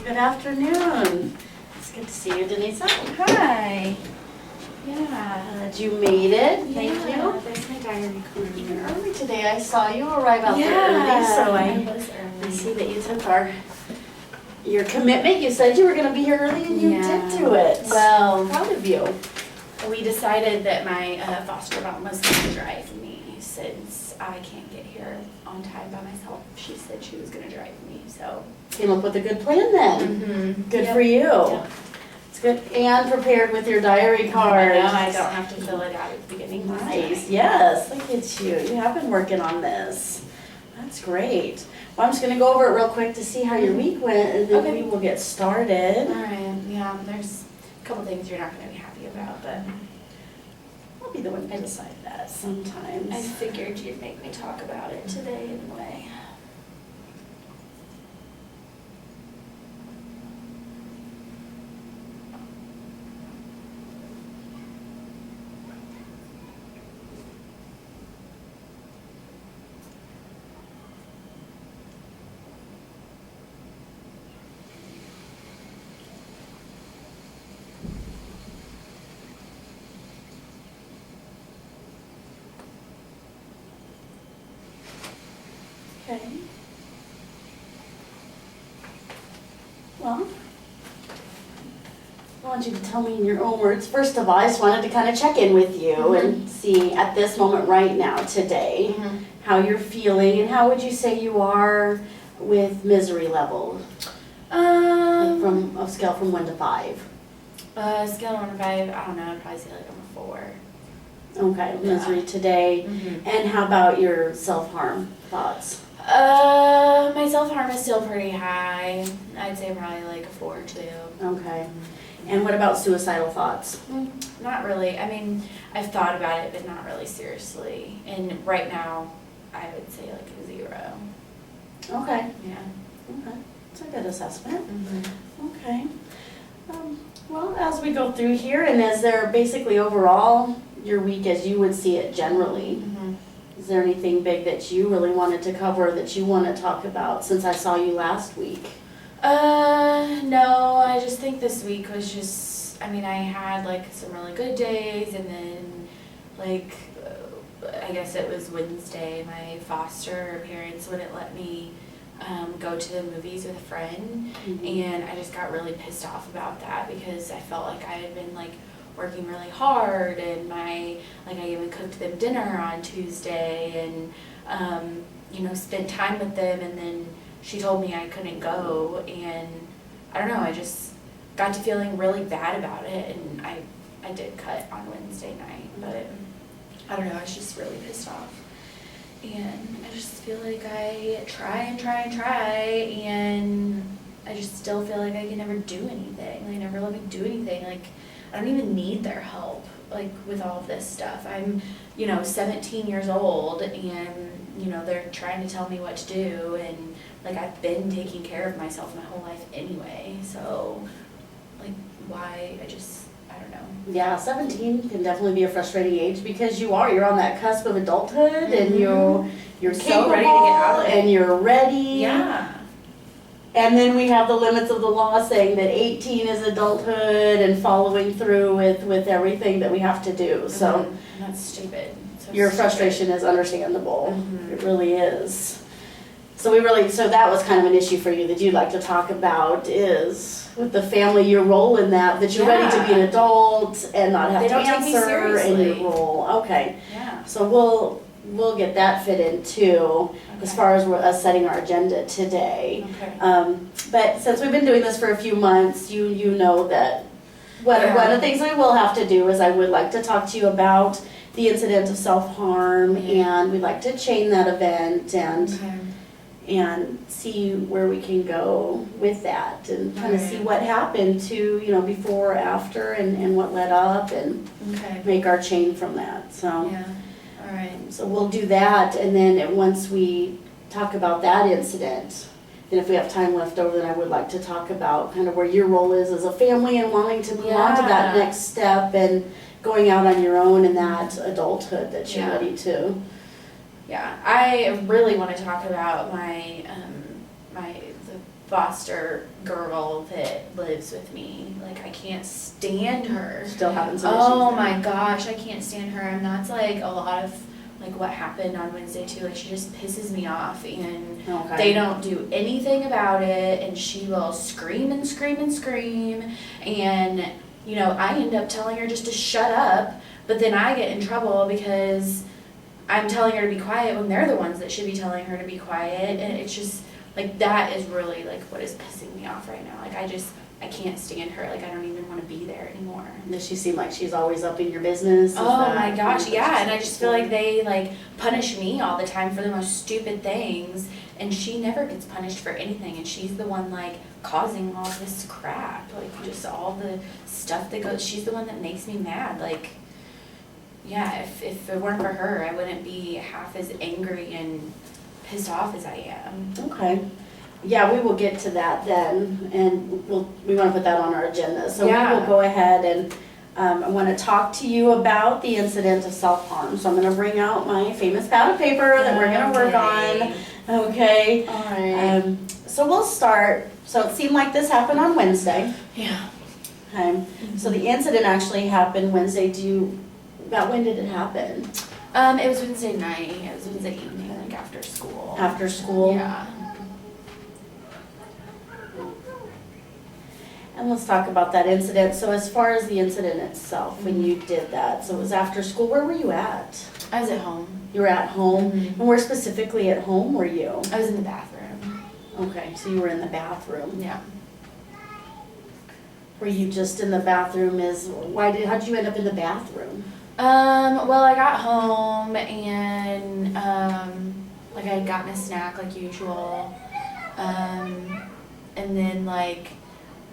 Good afternoon. It's good to see you, Denise. Hi. Yeah. Glad you made it. Thank Yeah, you. there's my diary card. You're early today. I saw you arrive out there early, so I see that you took your commitment. You said you were going to be here early, and you did do it. Well, Proud of you. we decided that my foster mom was going to drive me since I can't get here on time by myself. She said she was going to drive me, so. Came up with a good plan then. Mm-hmm. Good for you. Yep. It's good. And prepared with your diary card. I know, I don't have to fill it out at the beginning. Nice. Yes, look at you. You have been working on this. That's great. Well, I'm just going to go over it real quick to see how your week went, and then we will get started. All right. Yeah, there's a couple things you're not going to be happy about, but I'll be the one to decide that sometimes. I figured you'd make me talk about it today anyway. Okay. Well, I want you to tell me in your own words. First of all, I just wanted to kind of check in with you and see at this moment right now, today, how you're feeling, and how would you say you are with misery level? Like from a scale from 1 to 5. Scale of 1 to 5, I don't know, I'd probably say like I'm a 4. Okay, misery today. And how about your self-harm thoughts? My self-harm is still pretty high. I'd say probably like a 4 too. Okay. And what about suicidal thoughts? Not really. I mean, I've thought about it, but not really seriously. And right now, I would say like a 0. Okay. Yeah. Okay. That's a good assessment. Okay. Well, as we go through here, and as they're basically overall your week as you would see it generally, is there anything big that you really wanted to cover that you want to talk about since I saw you last week? No, I just think this week was just, I mean, I had like some really good days, and then like, I guess it was Wednesday, my foster parents wouldn't let me go to the movies with a friend, and I just got really pissed off about that because I felt like I had been like working really hard, and I even cooked them dinner on Tuesday, and you know, spent time with them, and then she told me I couldn't go, and I don't know, I just got to feeling really bad about it, and I did cut on Wednesday night, but I don't know, I was just really pissed off. And I just feel like I try, and I just still feel like I can never do anything. They never let me do anything. Like, I don't even need their help, like, with all of this stuff. I'm, 17 years old, and, they're trying to tell me what to do, and, like, I've been taking care of myself my whole life anyway, so, like, why, I don't know. Yeah, 17 can definitely be a frustrating age because you're on that cusp of adulthood, and you're so ready to get out of it. And you're ready. Yeah. And then we have the limits of the law saying that 18 is adulthood and following through with everything that we have to do. So And that's stupid. So your stupid. frustration is understandable. It really is. So that was kind of an issue for you that you'd like to talk about is with the family, your role in that you're ready to be an adult and not have They to don't take me answer in your seriously. role. Okay. Yeah. So we'll get that fit in too, as Okay. far as us setting our agenda today. Okay. But since we've been doing this for a few months, you know that one of the things we will have to do is I would like to talk to you about the incident of self-harm, and we'd like to chain that event and see where we can go with that, and kind of see what happened to, before, after, and what led up, and make our chain from that. So, Yeah. All right. so we'll do that, and then once we talk about that incident, then if we have time left over, then I would like to talk about kind of where your role is as a family and wanting to move on to that next step and going out on your own in that adulthood that you're ready to. Yeah, I really want to talk about my the foster girl that lives with me. Like, I can't stand her. Still having some issues Oh there. my gosh, I can't stand her. And that's like a lot of like what happened on Wednesday too. Like, she just pisses me off, and Okay. they don't do anything about it, and she will scream and scream and scream, and you know, I end up telling her just to shut up, but then I get in trouble because I'm telling her to be quiet when they're the ones that should be telling her to be quiet. And it's just like, that is really like what is pissing me off right now. Like, I can't stand her. Like, I don't even want to be there anymore. Does she seem like she's always up in your business? Is Oh that my gosh, what yeah, she's and I just feel like they like punish me all the time for the most stupid things, and she never gets punished for anything, and she's the one like causing all this crap, like just all the stuff that goes, she's the one that makes me mad. Like, yeah, if it weren't for her, I wouldn't be half as angry and pissed off as I am. Okay. Yeah, we will get to that then, and we want to put that on our agenda. So we Yeah. will go ahead and I want to talk to you about the incident of self-harm. So I'm going to bring out my famous pad of paper that we're going to work on. Okay. All right. So we'll start. So it seemed like this happened on Wednesday. Yeah. Okay. So the incident actually happened Wednesday. About when did it happen? It was Wednesday night. It was Wednesday evening, like after school. After school? Yeah. And let's talk about that incident. So as far as the incident itself, when you did that, so it was after school, where were you at? I was at home. You were at home? Mhm. And where specifically at home were you? I was in the bathroom. Okay, so you were in the bathroom. Yeah. Were you just in the bathroom how'd you end up in the bathroom? Well, I got home and, like, I had gotten a snack like usual. And then, like,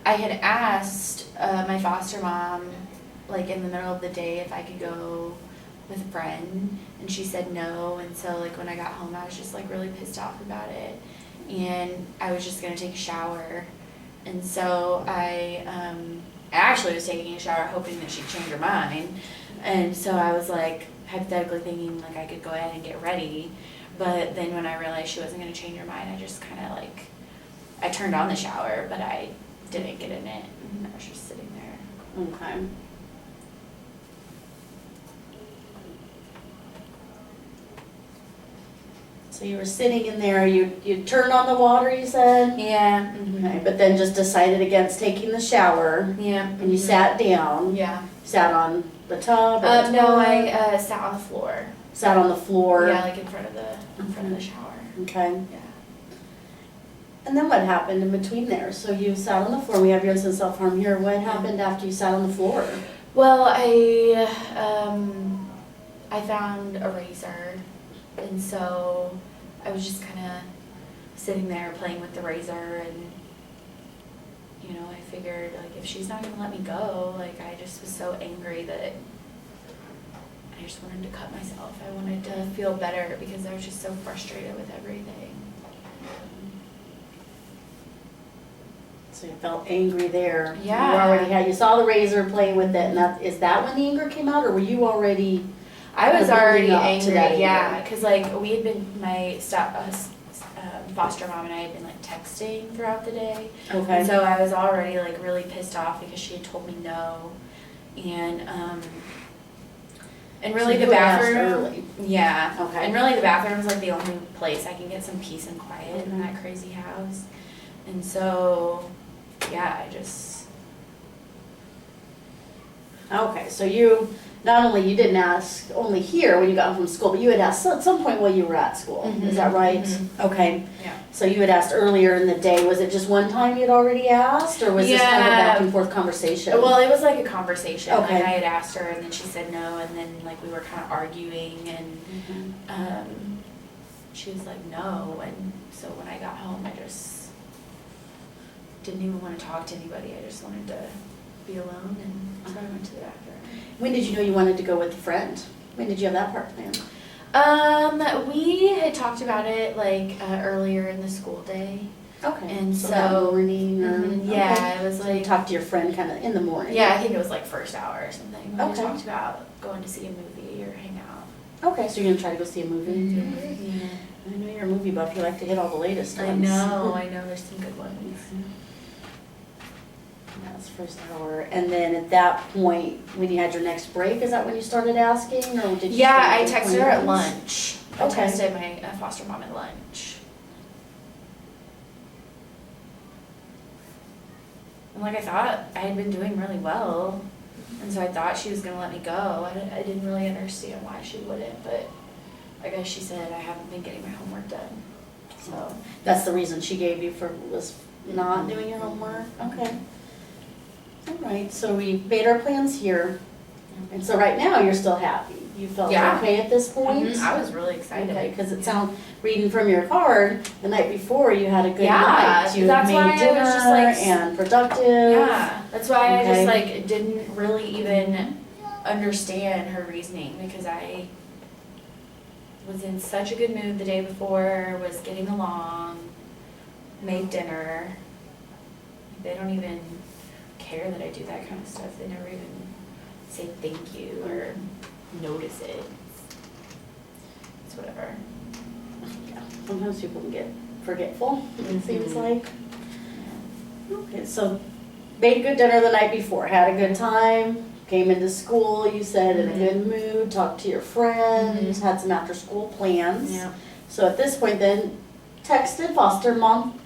I had asked, my foster mom, like, in the middle of the day if I could go with a friend, and she said no. And so, like, when I got home, I was just, like, really pissed off about it. And I was just gonna take a shower. And so I actually was taking a shower hoping that she'd change her mind. And so I was like hypothetically thinking like I could go ahead and get ready. But then when I realized she wasn't going to change her mind, I just kind of like, I turned on the shower, but I didn't get in it. And I was just sitting there. Okay. So you were sitting in there, you turned on the water, you said? Yeah. Okay, but then just decided against taking the shower, Yeah. and you sat down. Yeah. Sat on the tub or the No, toilet? I sat on the floor. Sat on the floor? Yeah, like in front of the shower. Okay. Yeah. And then what happened in between there? So you sat on the floor, we have your incident of self-harm here. What happened after you sat on the floor? Well, I found a razor, and so I was just kind of sitting there playing with the razor, and you know, I figured like if she's not gonna let me go, like I just was so angry that I just wanted to cut myself. I wanted to feel better because I was just so frustrated with everything. So you felt angry there. Yeah. You saw the razor playing with it, and is that when the anger came out, or were you already? I was building already up to angry, that yeah, anger? because like we had been, my foster mom and I had been like texting throughout the day. Okay. And so I was already like really pissed off because she had told me no. And really So the you had asked bathroom. early. Yeah. Okay. And really the bathroom is like the only place I can get some peace and quiet in that crazy house. And so, yeah, I just. Okay, so you didn't ask only here when you got home from school, but you had asked at some point while you were at school. Mhm, Is that right? mhm. Okay. Yeah. So you had asked earlier in the day. Was it just one time you'd already asked, or was this kind of a back and forth conversation? Well, it was like a conversation. Okay. Like I had asked her, and then she said no, and then like we were kind of arguing, and she was like no, and so when I got home, I just didn't even want to talk to anybody. I just wanted to be alone, and so I went to the bathroom. When did you know you wanted to go with a friend? When did you have that part planned? We had talked about it like earlier in the school day. Okay. And that so- morning or Yeah, okay. it was So you like, talked to your friend kind of in the morning. yeah, I think it was like first hour or something. We Okay. talked about going to see a movie or hang out. Okay, so you're gonna try to go see a movie? Yeah. I know you're a movie buff, you like to hit all the latest ones. I know, there's some good ones. That's first hour, and then at that point, when you had your next break, is that when you started asking, or did you? Yeah, start I with texted her at plans? lunch. Okay. I texted my foster mom at lunch. And like I thought I had been doing really well, and so I thought she was gonna let me go. I didn't really understand why she wouldn't, but I guess she said I haven't been getting my homework done. So That's the reason she gave you for, was not doing your homework? Okay. All right, so we made our plans here, and so right now, you're still happy? You felt Yeah. okay at this point? I was really excited. Okay, because it sounds, reading from your card, the night before, you had a good Yeah, night. You that's why I made was dinner just like- and productive. Yeah, that's why I Okay. just like didn't really even understand her reasoning, because I was in such a good mood the day before, was getting along, made dinner. They don't even care that I do that kind of stuff. They never even say thank you or notice it. It's whatever. Yeah, sometimes people can get forgetful, it seems like. Okay, so made good dinner the night before, had a good time, came into school, you said, in a good mood, talked to your friends, had some after-school plans. Yeah. So at this point then, texted foster mom.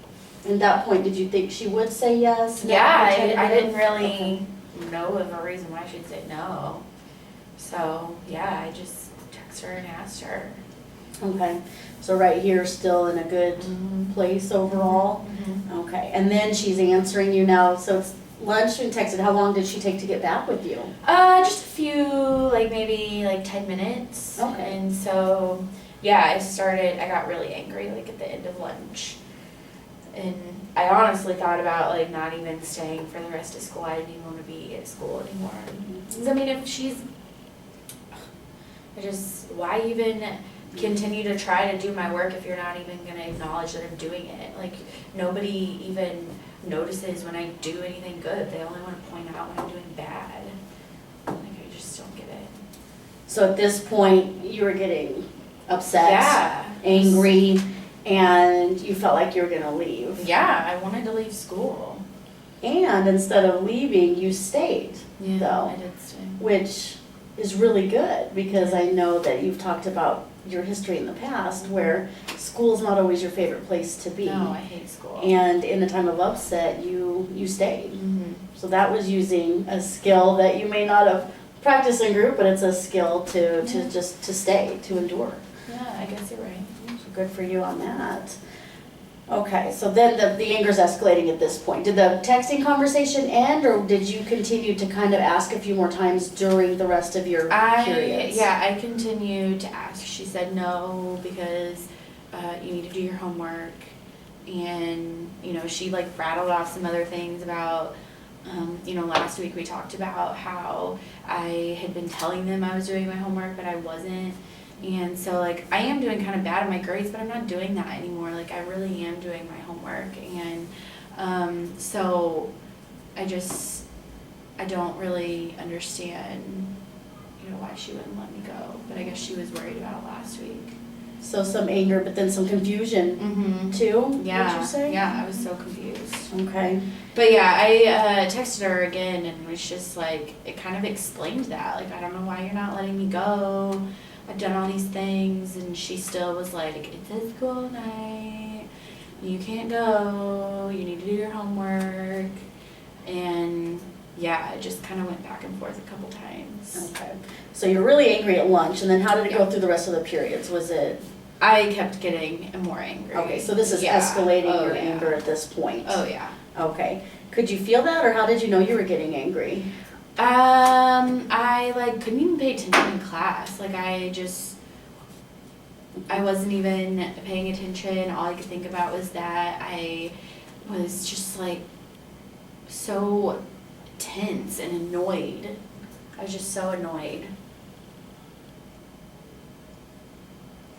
At that point, did you think she would say yes? No, Yeah, I tentative? didn't really Okay. know of a reason why she'd say no. So, yeah, I just texted her and asked her. Okay, so right here, still in a good place overall? Okay, and then she's answering you now, so it's lunch and texted, how long did she take to get back with you? Just a few, like maybe like 10 minutes. Okay. And so, yeah, I got really angry like at the end of lunch. And I honestly thought about like not even staying for the rest of school. I didn't even want to be at school anymore. 'Cause, I mean, why even continue to try to do my work if you're not even going to acknowledge that I'm doing it? Like, nobody even notices when I do anything good. They only want to point out when I'm doing bad. Like, I just don't get it. So at this point, you were getting upset, Yeah. angry, and you felt like you were gonna leave. Yeah, I wanted to leave school. And instead of leaving, you stayed, Yeah, though, I did stay. which is really good, because I know that you've talked about your history in the past where school's not always your favorite place to be. No, I hate school. And in a time of upset, you stayed. Mhm. So that was using a skill that you may not have practiced in group, but it's a skill to Yeah. just to stay, to endure. Yeah, I guess you're right. So good for you on that. Okay, so then the anger's escalating at this point. Did the texting conversation end, or did you continue to kind of ask a few more times during the rest of your periods? I continued to ask. She said no because you need to do your homework, and she like rattled off some other things about. Last week we talked about how I had been telling them I was doing my homework, but I wasn't. And so, like, I am doing kind of bad in my grades, but I'm not doing that anymore. Like, I really am doing my homework. And so I don't really understand, why she wouldn't let me go. But I guess she was worried about it last week. So some anger, but then some confusion too, Yeah. would you say? Yeah, I was so confused. Okay. But yeah, I texted her again and was just like, it kind of explained that. Like, I don't know why you're not letting me go. I've done all these things. And she still was like, it's a school night. You can't go. You need to do your homework. And yeah, it just kind of went back and forth a couple times. Okay. So you're really angry at lunch, and then how did it go through the rest of the periods? Was it? I kept getting more angry. Okay, so this is Yeah. escalating Oh, your yeah. anger at this point. Oh yeah. Okay. Could you feel that, or how did you know you were getting angry? I like couldn't even pay attention in class. Like I wasn't even paying attention. All I could think about was that I was just like so tense and annoyed. I was just so annoyed.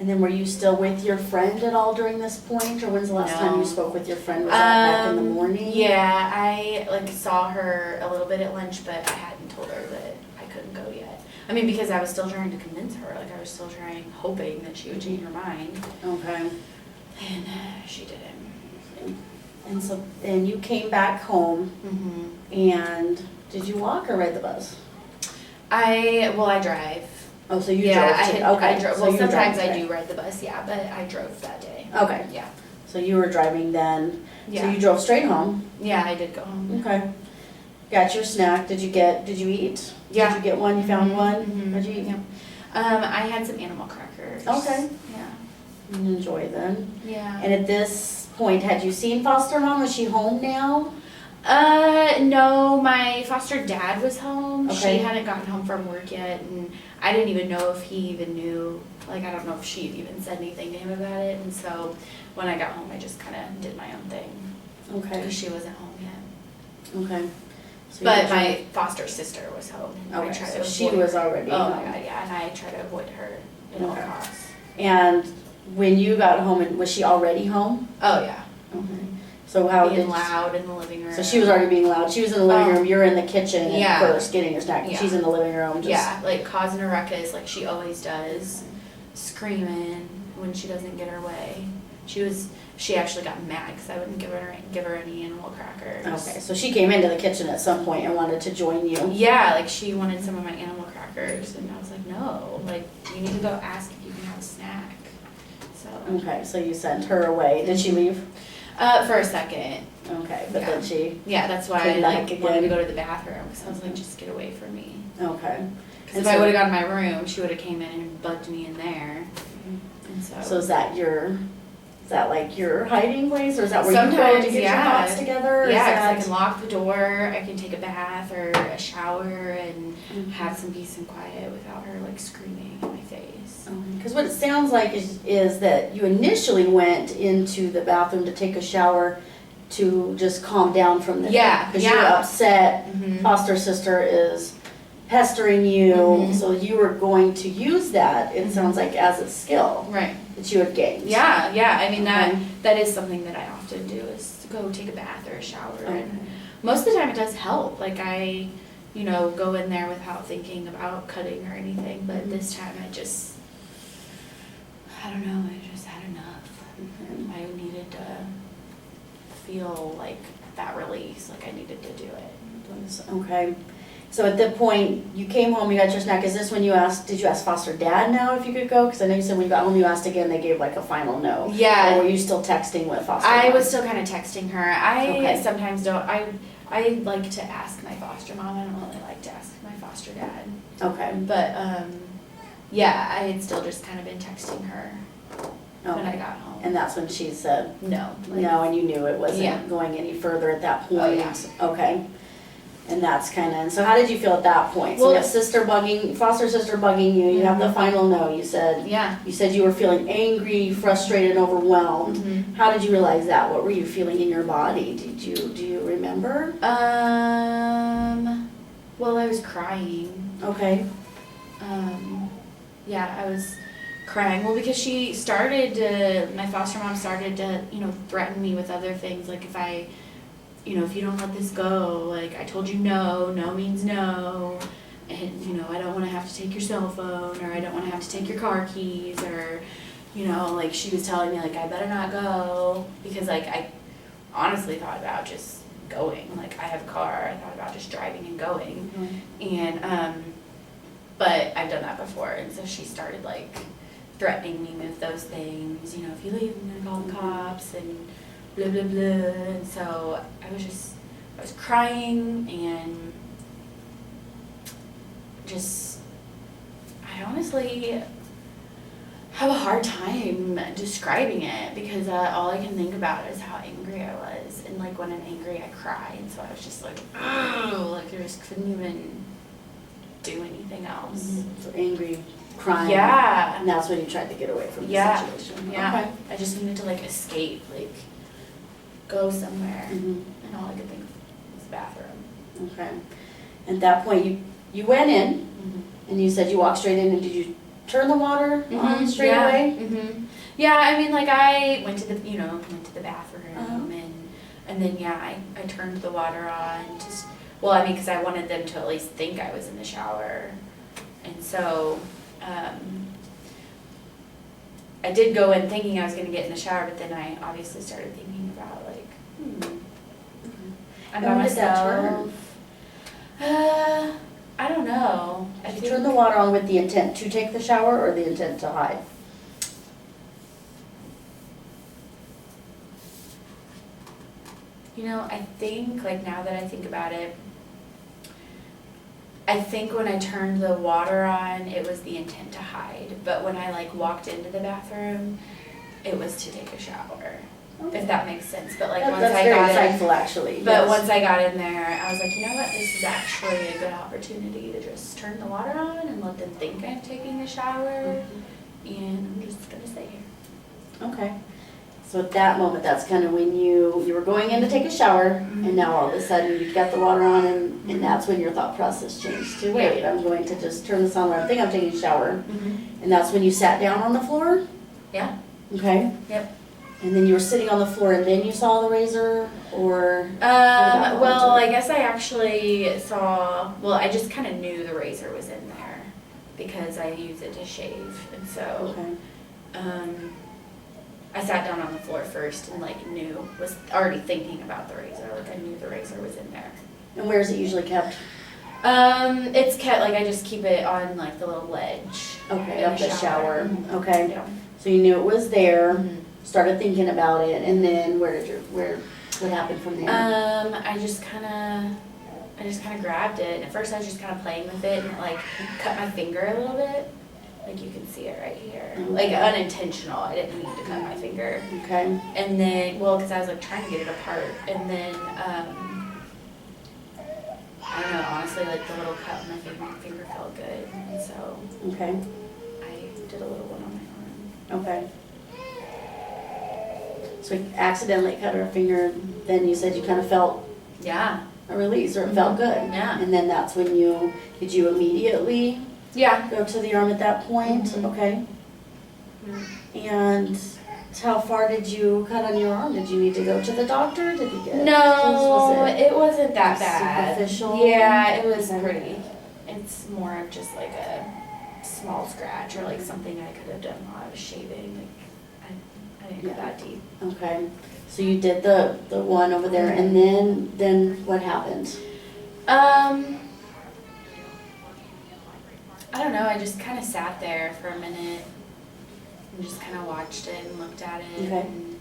And then were you still with your friend at all during this point, or when's the last time No. you spoke with your friend? Was that back in the morning? Yeah, I like saw her a little bit at lunch, but I hadn't told her that I couldn't go yet. I mean, because I was still trying to convince her, like I was still hoping that she would change her mind. Okay. And she didn't. And you came back home, Mm-hmm. and did you walk or ride the bus? I drive. Oh, so you Yeah, drove okay. I drove. So Well, you were sometimes driving I today. do ride the bus, yeah, but I drove that day. Okay. Yeah. So you were driving then. Yeah. So you drove straight home. Yeah, I did go home. Okay. Got your snack. Did you eat? Yeah. Did you get one? You found Mhm, one? mhm. What'd you eat? Yeah. I had some animal crackers. Okay. Yeah. Enjoy then. Yeah. And at this point, had you seen foster mom? Is she home now? No, my foster dad was home. Okay. She hadn't gotten home from work yet, and I didn't even know if he even knew. Like, I don't know if she even said anything to him about it. And so when I got home, I just kind of did my own thing. Okay. Because she wasn't home yet. Okay. So But you my foster sister was home. And I Okay. tried So to she avoid was her. already Oh home. my god, yeah. And I tried to avoid her at all Okay. costs. And when you got home, was she already home? Oh yeah. Okay. So how Being did? loud in the living room. So she was already being loud. She was in the living Oh. room. You're in the kitchen at Yeah. first getting your snack. Yeah. She's in the living room. Just, Yeah, like causing a ruckus like she always does, screaming when she doesn't get her way. She actually got mad because I wouldn't give her any animal crackers. Okay. So she came into the kitchen at some point and wanted to join you. Yeah, like she wanted some of my animal crackers, and I was like, no, like you need to go ask if you can have a snack. So. Okay. So you sent her away. Did she leave? For a second. Okay. But Yeah. then she. Yeah, that's why I Came back like wanted to again. go to the bathroom because I was like, just get away from me. Okay. Because if I would have gone to my room, she would have came in and bugged me in there. And so. So is that like your hiding place, or is that where you go Sometimes, to get yeah. your thoughts together? Or is Yeah, 'cause I that- can lock the door, I can take a bath or a shower and Mhm. have some peace and quiet without her like screaming in my face. Because what it sounds like is that you initially went into the bathroom to take a shower to just calm down from the Yeah, because you're yeah. upset. Mm-hmm. Foster sister is pestering you, Mhm. so you were going to use that. It Mhm. sounds like as a skill Right. that you had gained. Yeah, yeah. I mean Okay. that is something that I often do is to go take a bath or a shower. Okay. And most of the time it does help. Like I, go in there without thinking about cutting or anything. But this time I don't know, I just had enough. Okay. I needed to feel like that release, like I needed to do it. Okay. So at that point, you came home, you got your snack. Is this when did you ask foster dad now if you could go? Because I know you said when you got home you asked again, they gave like a final no. Yeah. Or were you still texting with foster I mom? was still kind of texting her. I Okay. sometimes don't. I like to ask my foster mom. I don't really like to ask my foster dad. Okay. But yeah, I had still just kind of been texting her when I Okay. got home. And that's when she said No. no, and you knew it wasn't Yeah. going any further at that point. Oh, yeah. Okay. And that's so how did you feel at that point? So Well, you have foster sister bugging you, you have the Mhm. final no, you said. Yeah. You said you were feeling angry, frustrated, overwhelmed. Mhm. How did you realize that? What were you feeling in your body? Do you remember? Well, I was crying. Okay. Yeah, I was crying. Well, because my foster mom started to, threaten me with other things. Like if you don't let this go, like I told you no means no. And, I don't want to have to take your cell phone, or I don't want to have to take your car keys, or, like she was telling me like I better not go, because like I honestly thought about just going. Like I have a car, I thought about just driving and going. And, but I've done that before, and so she started like threatening me with those things, if you leave I'm gonna call the cops and blah blah blah. And so I was crying, and I honestly have a hard time describing it, because all I can think about is how angry I was, and like when I'm angry I cry, and so I was just like, oh, like I just couldn't even do anything else. So angry, crying. Yeah. And that's when you tried to get away from the Yeah. situation. Yeah. Okay. I just needed to like escape, like go somewhere, Mhm. and all I could think of was the bathroom. Okay. At that point, you went in, Mm-hmm. and you said you walked straight in, and did you turn the water on straight yeah. away? Mm-hmm. Yeah, I mean, like I went to the bathroom, Uh-huh. and then I turned the water on. Because I wanted them to at least think I was in the shower, And so, I did go in thinking I was gonna get in the shower, but then I obviously started thinking about like, I'm by And when did that turn? myself. I don't know. Did you turn the water on with the intent to take the shower or the intent to hide? You know, I think, like, now that I think about it, I think when I turned the water on, it was the intent to hide. But when I, like, walked into the bathroom, it was to take a shower, if that makes sense. But, like, once That's I very got insightful, actually. But yes. once I got in there, I was like, you know what, this is actually a good opportunity to just turn the water on and let them think I'm taking a shower, and I'm just gonna stay here. Okay. So at that moment, that's kind of when you were going in to take a shower, and now all of a sudden you've got the water on, and that's when your thought process changed to, wait, I'm going to just turn this on when I think I'm taking a shower. And that's when you sat down on the floor? Yeah. Okay. Yep. And then you were sitting on the floor and then you saw the razor, or? Well, I guess I actually saw, well, I just kind of knew the razor was in there because I use it to shave, and so, Okay. I sat down on the floor first and like was already thinking about the razor, like I knew the razor was in there. And where is it usually kept? It's kept, like I just keep it on like the little ledge. Okay, in up the shower. Mhm. Okay. Yeah. So you knew it was there, Mhm. started thinking about it, and then what happened from there? I just kind of grabbed it. And at first I was just kind of playing with it and like cut my finger a little bit. Like you can see it right here. Like unintentional. I didn't mean to cut my finger. Okay. And then, well, because I was like trying to get it apart. And then, I don't know, honestly, like the little cut on my finger felt good. And so Okay. I did a little one on my arm. Okay. So we accidentally cut her finger, then you said you kind of felt Yeah. a release, or it felt good. Yeah. And then that's when did you immediately Yeah. go to the arm at that point? Mhm. Okay. And how far did you cut on your arm? Did you need to go to the doctor? Did you get No, was it wasn't that bad. superficial? Yeah, it was Okay. pretty. It's more of just like a small scratch or like something I could have done while I was shaving. Like I didn't go that deep. Okay. So you did the one over there, and then what happened? I don't know, I just kind of sat there for a minute and just kind of watched it and looked at it. Okay. And,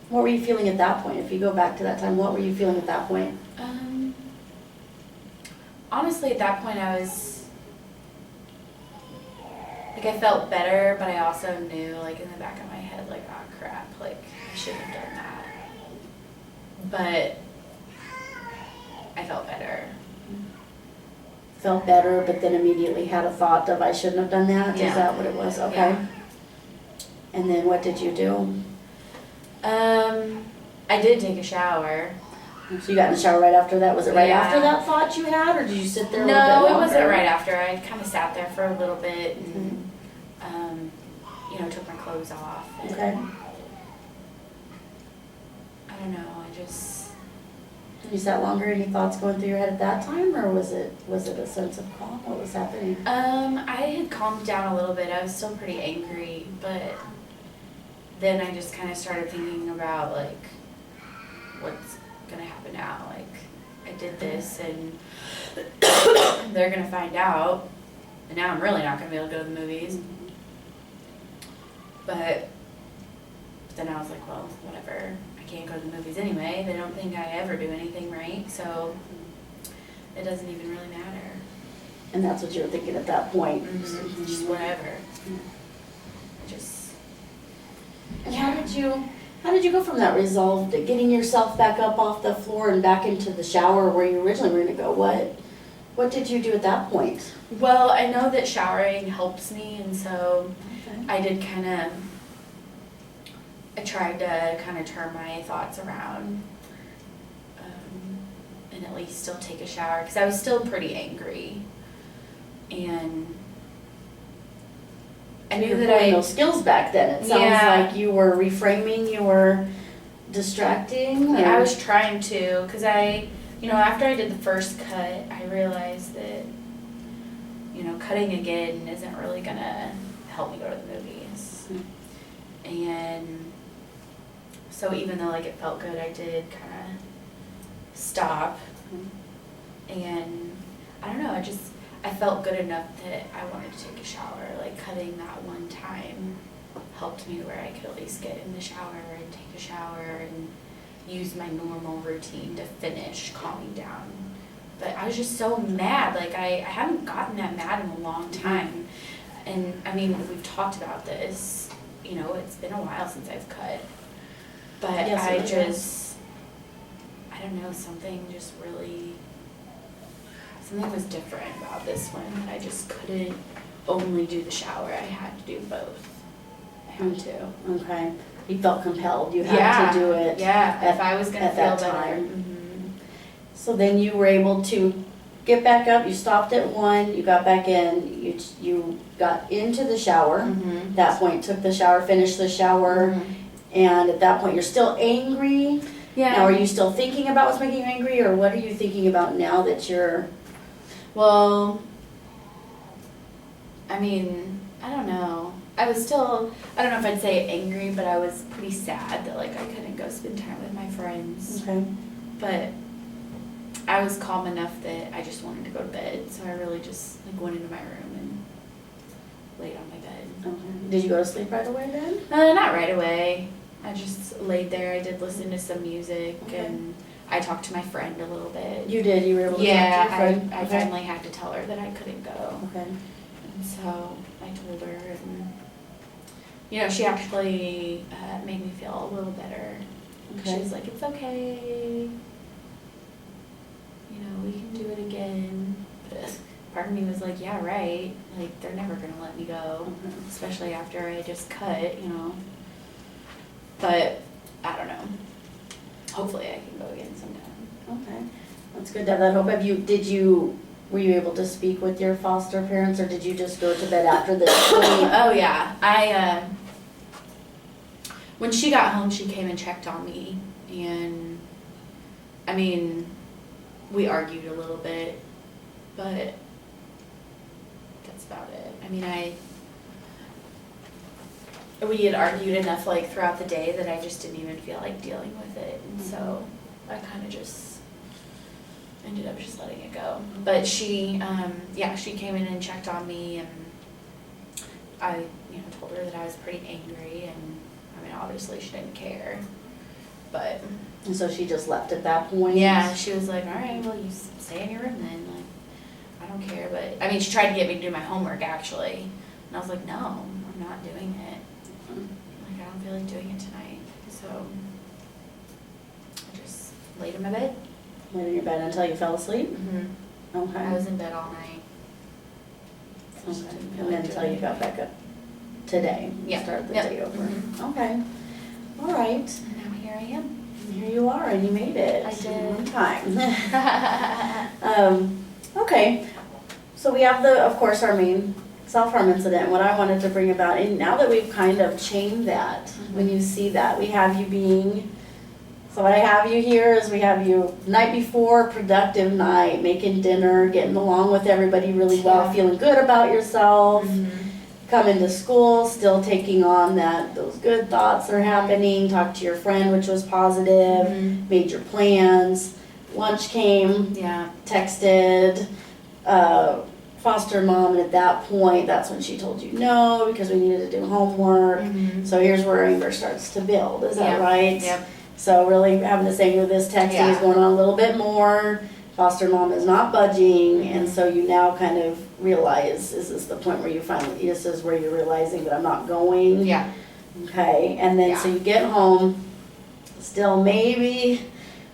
What were you feeling at that point? If you go back to that time, what were you feeling at that point? honestly, at that point I was, like I felt better, but I also knew like in the back of my head, like, oh crap, like I shouldn't have done that. But I felt better. Felt better, but then immediately had a thought of, I shouldn't have done that? Yeah. Is that what it was? Okay. Yeah. And then what did you do? I did take a shower. So you got in the shower right after that? Was it right Yeah. after that thought you had, or did you sit there a little bit No, longer? it wasn't right after. I kind of sat there for a little bit and, took my clothes off. And, Okay. I don't know, I just, You sat longer, any thoughts going through your head at that time, or was it a sense of calm? What was happening? I had calmed down a little bit. I was still pretty angry, but then I just kind of started thinking about, like, what's gonna happen now. Like, I did this and they're gonna find out, and now I'm really not gonna be able to go to the movies. But then I was like, well, whatever. I can't go to the movies anyway. They don't think I ever do anything right, so it doesn't even really matter. And that's what you were thinking at that point? Just whatever. Just. And how did you go from that resolve to getting yourself back up off the floor and back into the shower where you originally were gonna go? What did you do at that point? Well, I know that showering helps me, and so I did I tried to kind of turn my thoughts around, and at least still take a shower, because I was still pretty angry, and I knew that pulling those skills back then. It sounds Yeah. like you were reframing, you were distracting. Yeah, I or- was trying to, because after I did the first cut, I realized that, cutting again isn't really gonna help me go to the movies. And so even though like it felt good, I did kind of stop. And I don't know, I felt good enough that I wanted to take a shower. Like cutting that one time helped me where I could at least get in the shower and take a shower and use my normal routine to finish calming down. But I was just so mad. Like I haven't gotten that mad in a long time. And I mean, we've talked about this, it's been a while since I've cut. But Yes, I don't know, something was different about this one. I just couldn't only do the shower. I had to do both. I had to. Okay. You felt compelled. You had to do it. Yeah, if I was going to feel better. Time. Mm-hmm. So then you were able to get back up. You stopped at 1. You got back in. You got into the shower. Mm-hmm. At that point, took the shower, finished the shower. Mm-hmm. And at that point, you're still angry. Yeah. Now, are you still thinking about what's making you angry, or what are you thinking about now that you're... Well, I mean, I don't know. I was still, I don't know if I'd say angry, but I was pretty sad that like I couldn't go spend time with my friends. Okay. But I was calm enough that I just wanted to go to bed, so I really just like went into my room and laid on my bed. Okay. Did you go to sleep right away then? Not right away. I just laid there. I did listen to some music and I talked to my friend a little bit. You did? You were able to talk to your friend? I finally had to tell her that I couldn't go. Okay. And so I told her, and she actually made me feel a little better. Okay. She was like, "It's okay. We can do it again." But part of me was like, "Yeah, right. Like they're never gonna let me go, especially after I just cut, But I don't know. Hopefully I can go again sometime. Okay. That's good to have that hope. Were you able to speak with your foster parents, or did you just go to bed after the sleep? Oh yeah. When she got home, she came and checked on me, and I mean, we argued a little bit, but that's about it. I mean, we had argued enough like throughout the day that I just didn't even feel like dealing with it, and so I kind of just ended up just letting it go. But she came in and checked on me, and I told her that I was pretty angry, and I mean obviously she didn't care, but And so she just left at that point? yeah, she was like, "All right, well you stay in your room then, like I don't care." But I mean she tried to get me to do my homework actually, and I was like, "No, I'm not doing it. Like I don't feel like doing it tonight." So I just laid in my bed. Laid in your bed until you fell asleep? Mm-hmm. Okay. I was in bed all night. Okay. And then until you got back up today? Yeah. Start the Yep. day over? Mhm. Okay. All right. And now here I am. And here you are, and you made it. I did. In time. Okay. So we have of course, our main self-harm incident. What I wanted to bring about, and now that we've kind of chained that, when you see that, we have you being... So what I have you here is we have you night before, productive night, making dinner, getting along with everybody really well, Yeah. feeling good about yourself. Mhm. Come into school, still taking on those good thoughts are happening, talk to your friend, which was positive, made your plans. Lunch came, Yeah. texted, foster mom, and at that point, that's when she told you no, because we needed to do homework. Mhm. So here's where anger starts to build, is that Yeah. right? Yep. So really having this anger, this texting is Yeah. going on a little bit more. Foster mom is not budging, and Mhm. so you now kind of realize, is this the point where this is where you're realizing that I'm not going? Yeah. Okay, and then so you get home, still maybe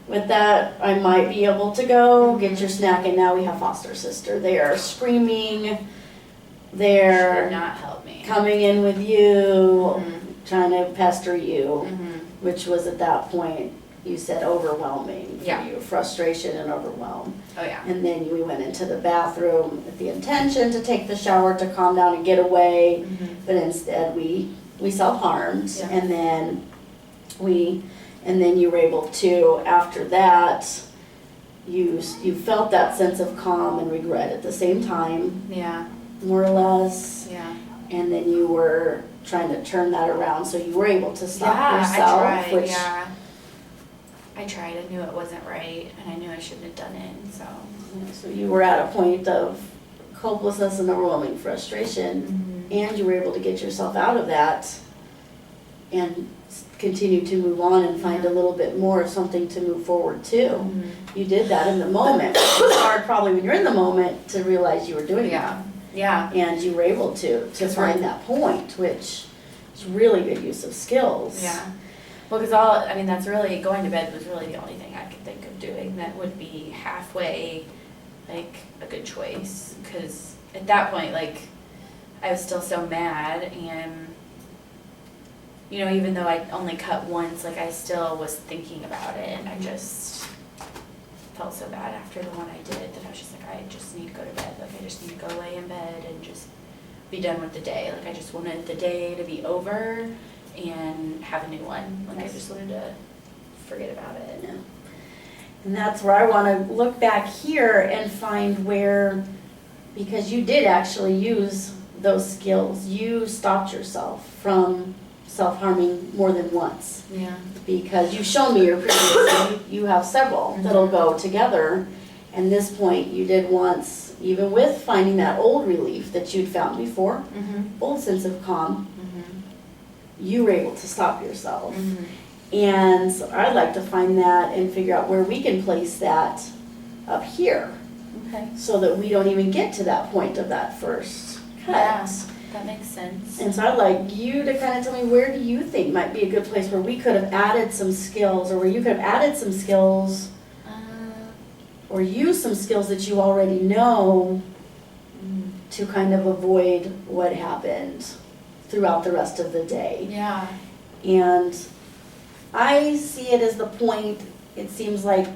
with that, I might be able to go, get your snack, and now we have foster sister. They are screaming, She they're did not help me. coming in with you, Mhm. trying to pester you, Mhm. which was at that point, you said overwhelming for Yeah. you, frustration and overwhelm. Oh yeah. And then we went into the bathroom with the intention to take the shower to calm down and get away, Mhm. but instead we self-harmed. Yeah. And then you were able to, after that, you felt that sense of calm and regret at the same time. Yeah. more or less. Yeah. And then you were trying to turn that around, so you were able to stop Yeah, yourself, I tried, which yeah. I tried, I knew it wasn't right, and I knew I shouldn't have done it, and so. you were at a point of hopelessness and overwhelming frustration, and you were able to get yourself out of that and continue to move on and find a little bit more of something to move forward to. You did that in the moment. It's hard probably when you're in the moment to realize you were doing that. Yeah. And you were able to find that point, which is really good use of skills. Yeah. Well, because that's really, going to bed was really the only thing I could think of doing that would be halfway, like, a good choice. Because at that point, like, I was still so mad, and, you know, even though I only cut once, like, I still was thinking about it, and I just felt so bad after the one I did that I was just like, I just need to go to bed. Like, I just need to go lay in bed and just be done with the day. Like, I just wanted the day to be over and have a new one. Like, I just wanted to forget about it. Yeah. And that's where I want to look back here and find where, because you did actually use those skills, you stopped yourself from self-harming more than once. Yeah. Because you've shown me your previous, you have several that'll go together. And this point you did once, even with finding that old relief that you'd found before, old sense of calm, you were able to stop yourself. And so I'd like to find that and figure out where we can place that up here. Okay. So that we don't even get to that point of that first cut. Yeah, that makes sense. And so I'd like you to kind of tell me, where do you think might be a good place where we could have added some skills, or where you could have added some skills, or use some skills that you already know to kind of avoid what happened throughout the rest of the day. Yeah. And I see it as the point, it seems like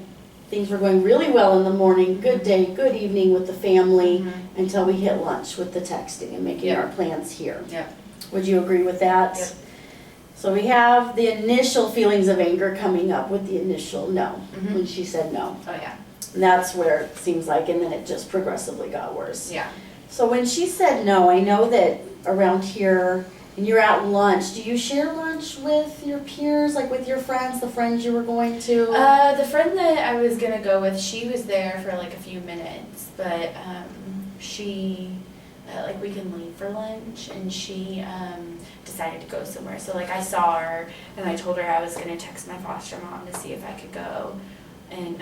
things were going really well in the morning, good day, good evening with the family, until we hit lunch with the texting and making our plans here. Yep. Would you agree with that? Yep. So we have the initial feelings of anger coming up with the initial no, when she said no. Oh, yeah. And that's where it seems like, and then it just progressively got worse. Yeah. So when she said no, I know that around here, and you're at lunch, do you share lunch with your peers, like with your friends, the friends you were going to? The friend that I was going to go with, she was there for like a few minutes, but she, like, we can leave for lunch, and she decided to go somewhere. So, like, I saw her, and I told her I was going to text my foster mom to see if I could go, and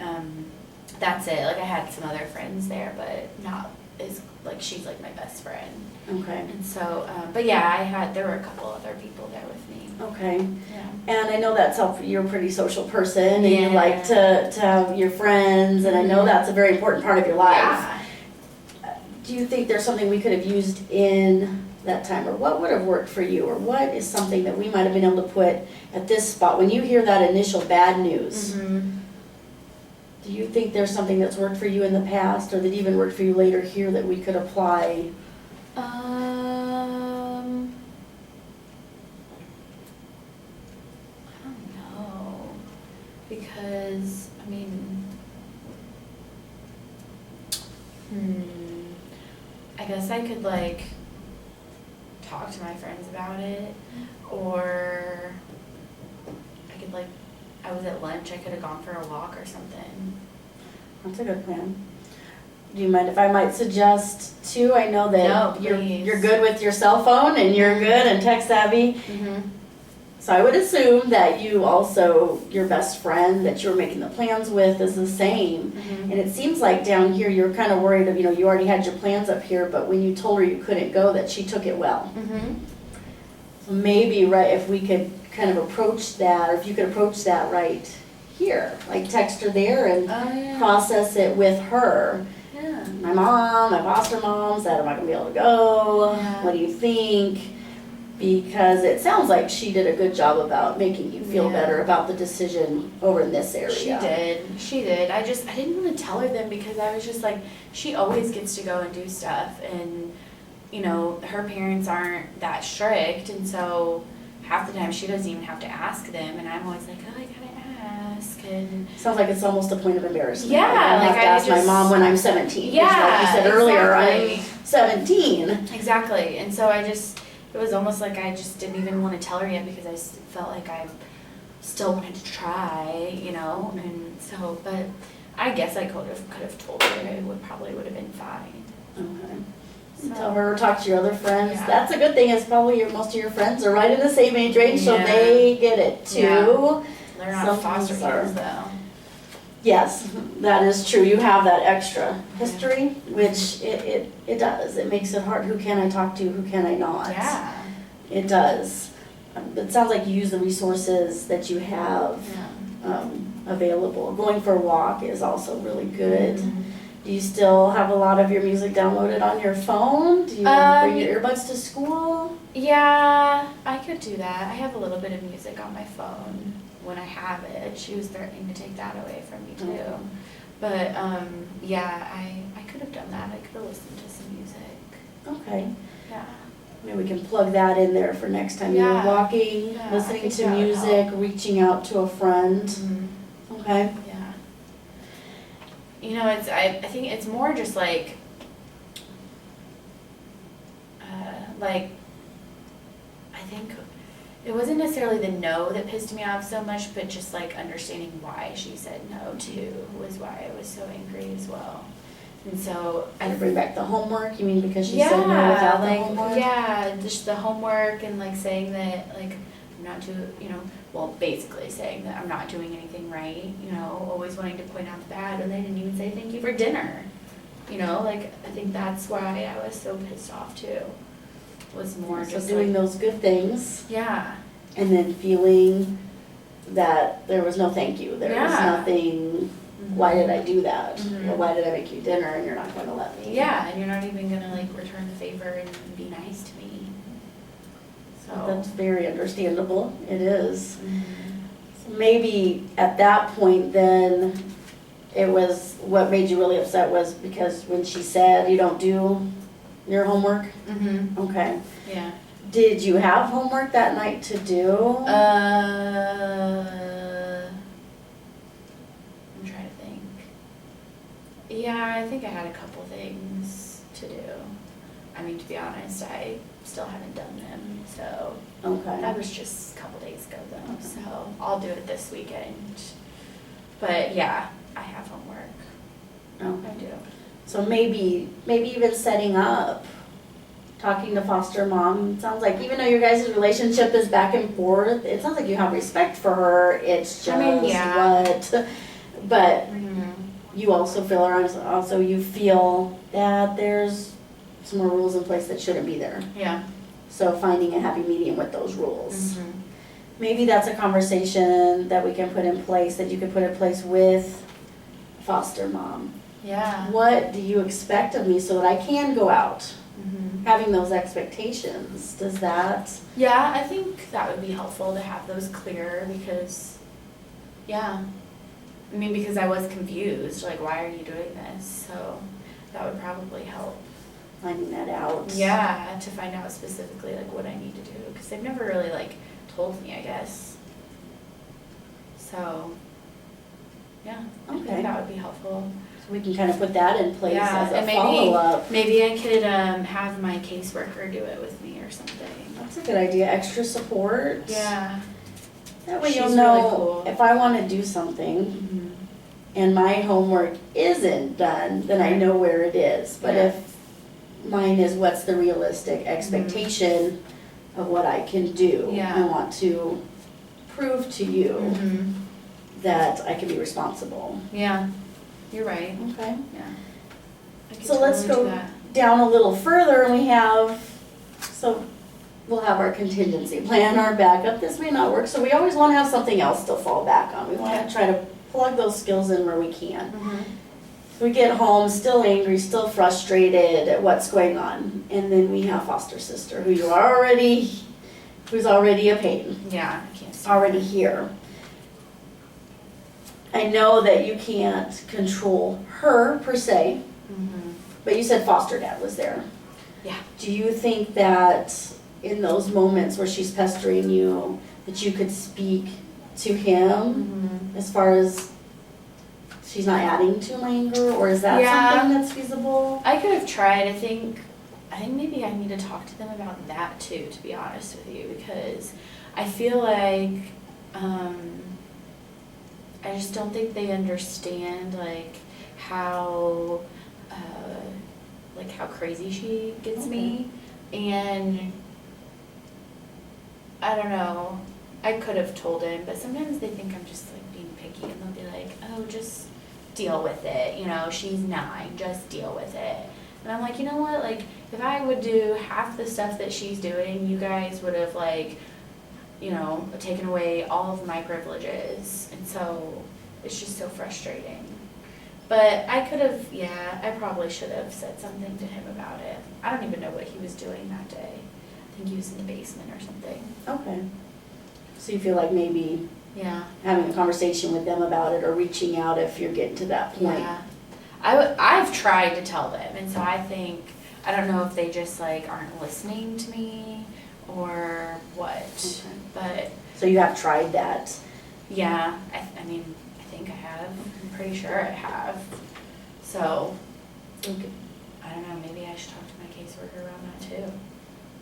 that's it. Like, I had some other friends there, but not as, like, she's like my best friend. Okay. And so, but yeah, there were a couple other people there with me. Okay. Yeah. And I know that's helpful. You're a pretty social person, and you Yeah. like to have your friends, and I know that's a very important part of your life. Yeah. Do you think there's something we could have used in that time, or what would have worked for you, or what is something that we might have been able to put at this spot when you hear that initial bad news? Do you think there's something that's worked for you in the past, or that even worked for you later here, that we could apply? I don't know, because, I mean, I guess I could, like, talk to my friends about it, or I could, like, I was at lunch, I could have gone for a walk or something. That's a good plan. Do you mind if I might suggest too? I know that No, please. you're good with your cell phone, and you're good and tech savvy. So I would assume that you also, your best friend that you're making the plans with is the same. And it seems like down here you're kind of worried of, you already had your plans up here, but when you told her you couldn't go, that she took it well. So maybe, right, if we could kind of approach that, or if you could approach that right here, like text her there and process it with her. Yeah. My mom, my foster mom said, am I gonna be able to go? Yeah. What do you think? Because it sounds like she did a good job about making you feel better about the decision over in this area. She did. I didn't want to tell her then, because I was just like, she always gets to go and do stuff, and, her parents aren't that strict, and so half the time she doesn't even have to ask them, and I'm always like, oh, I gotta ask, and Sounds like it's almost a point of embarrassment. Yeah, I have like to I ask my just- mom when I'm 17. 'cause Yeah, like you said earlier, exactly. I'm 17. exactly. And so it was almost like I just didn't even want to tell her yet because I felt like I still wanted to try, you know. And so, but I guess I could have told her. It probably would have been fine. Okay. So, Tell her, talk to your other friends. Yeah. That's a good thing is probably most of your friends are right in the same age range, so Yeah. they get it too. Yeah. They're not Some foster things are- kids though. Yes, that is true. You have that extra history, which it does. It makes it hard. Who can I talk to? Who can I not? Yeah. It does. It sounds like you use the resources that you have Yeah. available. Going for a walk is also really good. Mhm. Do you still have a lot of your music downloaded on your phone? Do you bring your earbuds to school? Yeah, I could do that. I have a little bit of music on my phone when I have it. She was threatening to take that away from me too. Okay. But yeah, I could have done that. I could have listened to some music. Okay. Yeah. Maybe we can plug that in there for next time Yeah. you're walking, Yeah, I listening think to that would music, help. reaching out to a friend. Mm-hmm. Okay. Yeah. You know, I think it's more just like I think it wasn't necessarily the no that pissed me off so much, but just like understanding why she said no too was why I was so angry as well. And so I bring back the homework. You mean because she said no without the like homework? yeah, just the homework and like saying that like I'm not well, basically saying that I'm not doing anything right, you know, always wanting to point out the bad, and they didn't even say thank you for dinner. You know, like I think that's why I was so pissed off too. Was more So just doing like, those good things yeah. and then feeling that there was no thank you. There was Yeah. nothing. Why did I do that? Mhm. Or why did I make you dinner and you're not going to let me? Yeah, and you're not even gonna like return the favor and be nice to me. So That's very understandable. It is. Mhm. So maybe at that point then it was what made you really upset was because when she said you don't do your homework? Mhm. Okay. Yeah. Did you have homework that night to do? I'm trying to think. Yeah, I think I had a couple things to do. I mean, to be honest, I still haven't done them, so that Okay. was just a couple days ago though, so I'll do it this weekend. But yeah, I have homework. Okay. I do. So maybe even setting up, talking to foster mom. It sounds like even though your guys' relationship is back and forth, it sounds like you have respect for her. It's just I mean, yeah. but Mhm. you also feel, or also you feel that there's some more rules in place that shouldn't be there. Yeah. So finding a happy medium with those rules. Mhm. Maybe that's a conversation that we can put in place, that you could put in place with foster mom. Yeah. What do you expect of me so that I can go out? Mhm. Having those expectations, does that? Yeah, I think that would be helpful to have those clear because, yeah. I mean, because I was confused, like, why are you doing this? So that would probably help. Finding that out. Yeah, to find out specifically, like, what I need to do. Because they've never really, like, told me, I guess. So, yeah, I Okay. think that would be helpful. So we can kind of put that in place Yeah, as a and maybe- follow-up. Maybe I could have my caseworker do it with me or something. That's a good idea, extra support. Yeah. That way She's you'll really know cool. if I want to do something Mhm. and my homework isn't done, then I know where it is. But Yeah. if mine is what's the realistic expectation of what I can do, Yeah. I want to prove to you Mhm. that I can be responsible. Yeah, you're right. Okay. Yeah. I could So let's totally do go that. down a little further and we have, so we'll have our contingency plan, our backup. This may not work, so we always want to have something else to fall back on. We want to try to plug those skills in where we can. Mhm. We get home still angry, still frustrated at what's going on. And then we have foster sister who's already a pain, Yeah, I can't stand already that. here. I know that you can't control her per se, Mhm. but you said foster dad was there. Yeah. Do you think that in those moments where she's pestering you, that you could speak to him as far as she's not adding to anger, or is that something that's feasible? I could have tried. I think maybe I need to talk to them about that too, to be honest with you, because I feel like I just don't think they understand like how crazy she gets me, and I don't know. I could have told him, but sometimes they think I'm just like being picky, and they'll be like, "Oh, just deal with it. You know, she's 9. Just deal with it." And I'm like, you know what? Like, if I would do half the stuff that she's doing, you guys would have like, you know, taken away all of my privileges, and so it's just so frustrating. But I could have, I probably should have said something to him about it. I don't even know what he was doing that day. I think he was in the basement or something. Okay. So you feel like maybe Yeah. having a conversation with them about it, or reaching out if you're getting to that point. Yeah. I've tried to tell them, and so I think, I don't know if they just like aren't listening to me or what, Okay. but So you have tried that. yeah, I mean, I think I have. I'm pretty sure I have. So, Okay. I don't know, maybe I should talk to my caseworker around that too.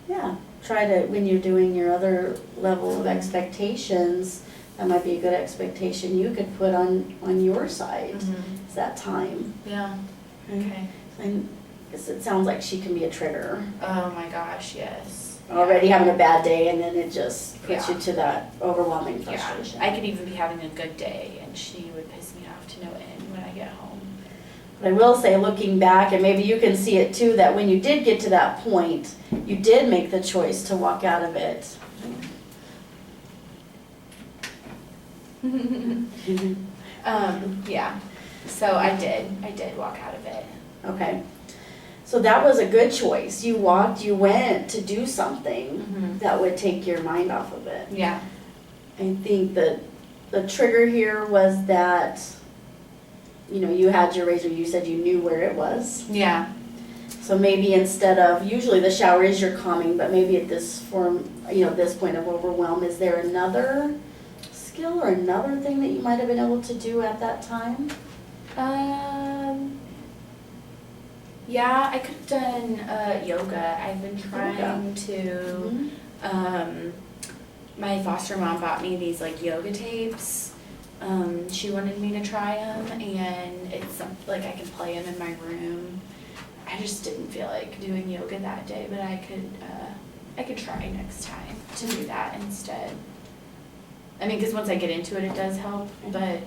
Yeah, try to, when you're doing your other level of expectations, that might be a good expectation you could put on your side. Is that time. Yeah, okay. And because it sounds like she can be a trigger. Oh my gosh, yes. Already having a bad day, and then it just puts Yeah. you to that overwhelming Yeah, frustration. I could even be having a good day, and she would piss me off to no end when I get home. But I will say, looking back, and maybe you can see it too, that when you did get to that point, you did make the choice to walk out of it. Yeah, so I did walk out of it. Okay. So that was a good choice. You went to do something that would take your mind off of it. Yeah. I think that the trigger here was that, you know, you had your razor, you said you knew where it was. Yeah. So maybe instead of, usually the shower is your calming, but maybe at this this point of overwhelm, is there another skill or another thing that you might have been able to do at that time? Yeah, I could have done yoga. I've been trying to, my foster mom bought me these like yoga tapes. She wanted me to try them, and it's like I can play them in my room. I just didn't feel like doing yoga that day, but I could try next time to do that instead. I mean, because once I get into it, it does help, but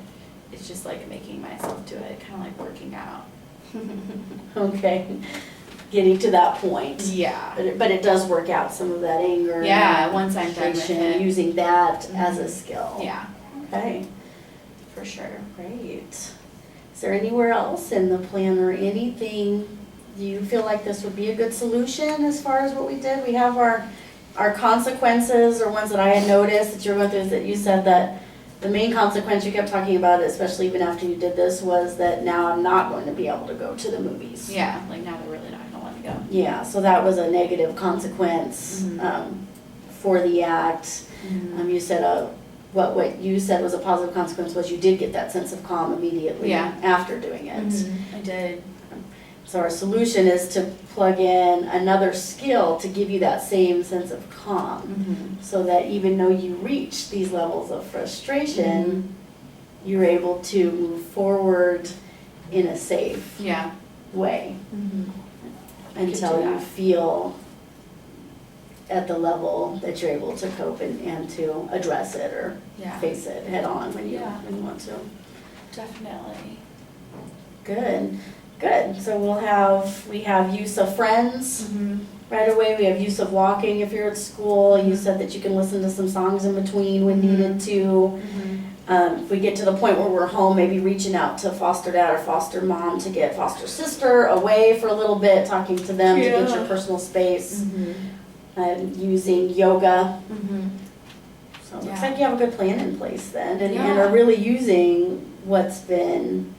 it's just like making myself do it, kind of like working out. Okay, getting to that point. Yeah. But it does work out some of that anger. Yeah, and once I'm done with frustration, it. using that as a skill. Yeah, Okay, for sure. great. Is there anywhere else in the plan or anything, do you feel like this would be a good solution as far as what we did? We have our consequences, or ones that I had noticed that you're going through, is that you said that the main consequence you kept talking about, especially even after you did this, was that now I'm not going to be able to go to the movies. Yeah, like now we're really not gonna want to go. Yeah, so that was a negative consequence for the act. You said what you said was a positive consequence was you did get that sense of calm immediately after doing it. I did. So our solution is to plug in another skill to give you that same sense of calm, so that even though you reach these levels of frustration, you're able to move forward in a safe way until you feel at the level that you're able to cope and to address it or face it head on when you want to. Definitely. Good. So we have use of friends right away. We have use of walking if you're at school. You said that you can listen to some songs in between when needed to. If we get to the point where we're home, maybe reaching out to foster dad or foster mom to get foster sister away for a little bit, talking to them to get your personal space. Using yoga. So it looks like you have a good plan in place then, and are really using what's been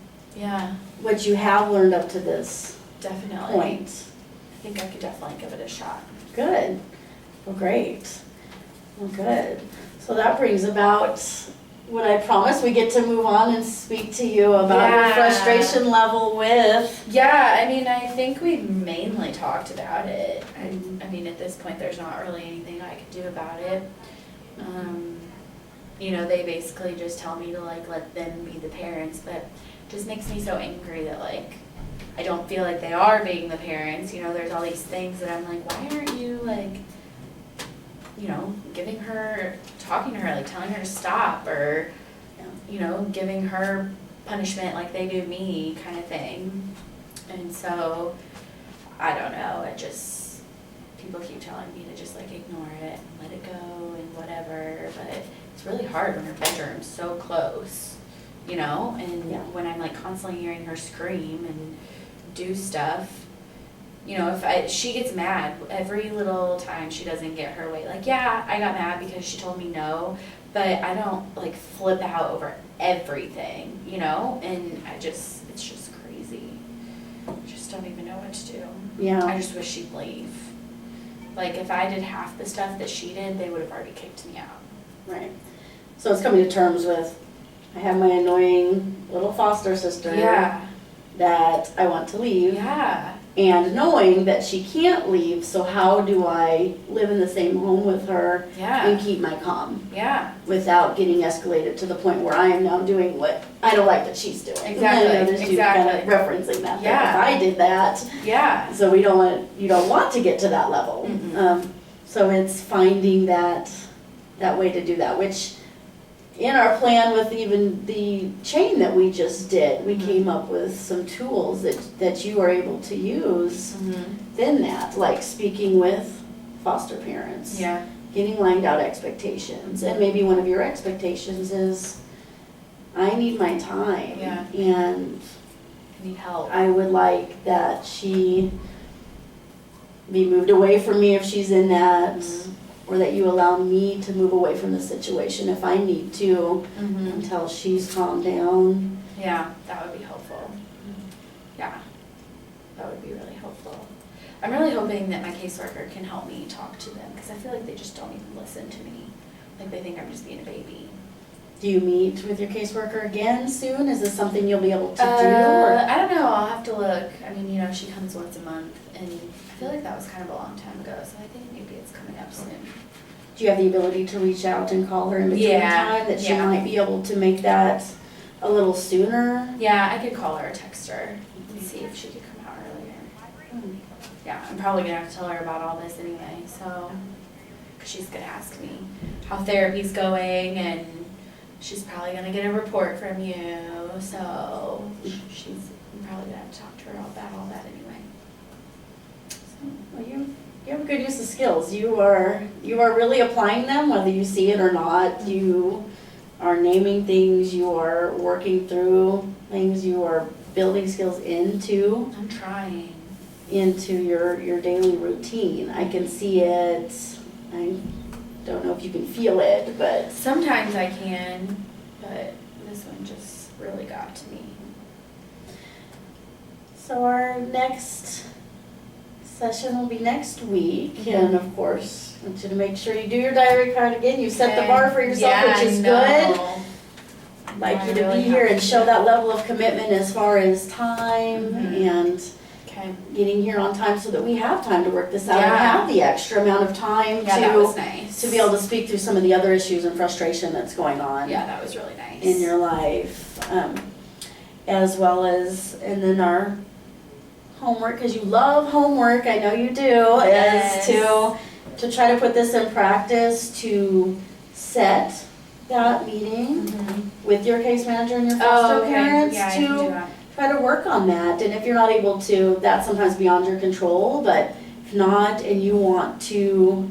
what you have learned up to this point. I think I could definitely give it a shot. Good. Well, great. Well, good. So that brings about what I promised, we get to move on and speak to you about your Yeah. frustration level with. Yeah, I mean, I think we mainly talked about it. I mean, at this point, there's not really anything I can do about it. You know, they basically just tell me to like let them be the parents, but it just makes me so angry that like I don't feel like they are being the parents. You know, there's all these things that I'm like, why aren't you like, you know, talking to her, like telling her to stop, or, you know, giving her punishment like they do me, kind of thing. And so, I don't know, people keep telling me to just like ignore it and let it go and whatever, but it's really hard when her bedroom's so close, you know, and when I'm like constantly hearing her scream and do stuff. You know, she gets mad every little time she doesn't get her way. Like, yeah, I got mad because she told me no, but I don't like flip out over everything, you know? And it's just crazy. I just don't even know what to do. Yeah. I just wish she'd leave. Like, if I did half the stuff that she did, they would have already kicked me out. Right. So it's coming to terms with, I have my annoying little foster sister. Yeah. That I want to leave. Yeah. And knowing that she can't leave, so how do I live in the same home with her and keep my calm? Yeah. Without getting escalated to the point where I am now doing what I don't like that she's doing. Exactly. And then you kind of referencing that. Yeah. If I did that. Yeah. So you don't want to get to that level. So it's finding that way to do that, which in our plan with even the chain that we just did, we came up with some tools that you are able to use within that, like speaking with foster parents, getting lined out expectations, and maybe one of your expectations is, I need my time, and I need help. I would like that she be moved away from me if she's in that. Or that you allow me to move away from the situation if I need to until she's calmed down. Yeah, that would be helpful. Yeah, that would be really helpful. I'm really hoping that my caseworker can help me talk to them, because I feel like they just don't even listen to me. Like, they think I'm just being a baby. Do you meet with your caseworker again soon? Is this something you'll be able to do? I don't know, I'll have to look. I mean, you know, she comes once a month, and I feel like that was kind of a long time ago, so I think maybe it's coming up soon. Do you have the ability to reach out and call her in between time that she might be able to make that a little sooner? Yeah, I could call her or text her and see if she could come out earlier. Yeah, I'm probably going to have to tell her about all this anyway, so, because she's going to ask me how therapy's going, and she's probably going to get a report from you, so I'm probably going to have to talk to her about all that anyway. So, well, you have a good use of skills. You are really applying them, whether you see it or not. You are naming things, you are working through things, you are building skills into. I'm trying. Into your daily routine. I can see it. I don't know if you can feel it, but sometimes I can, but this one just really got to me. So our next session will be next week, and of course, I want you to make sure you do your diary card again. You set the bar for yourself, which is good. I'd like you to be here and show that level of commitment as far as time and getting here on time so that we have time to work this out and have the extra amount of time that was nice. To be able to speak through some of the other issues and frustration that's going on. Yeah, that was really nice. In your life, as well as, and then our homework, because you love homework, I know you do, is to try to put this in practice, to set that meeting with your case manager and your foster parents to try to work on that. And if you're not able to, that's sometimes beyond your control, but if not, and you want to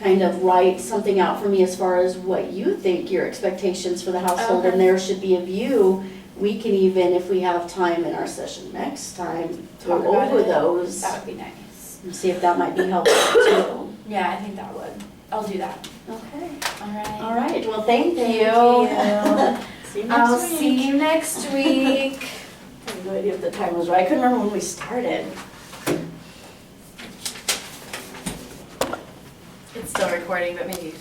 kind of write something out for me as far as what you think your expectations for the household and there should be of you, we can even, if we have time in our session next time, go over those. That would be nice. And see if that might be helpful too. Yeah, I think that would. I'll do that. Okay. All right. All right. Well, thank you. See you next I'll week. see you next week. I have no idea if the time was right. I couldn't remember when we started. It's still recording, but maybe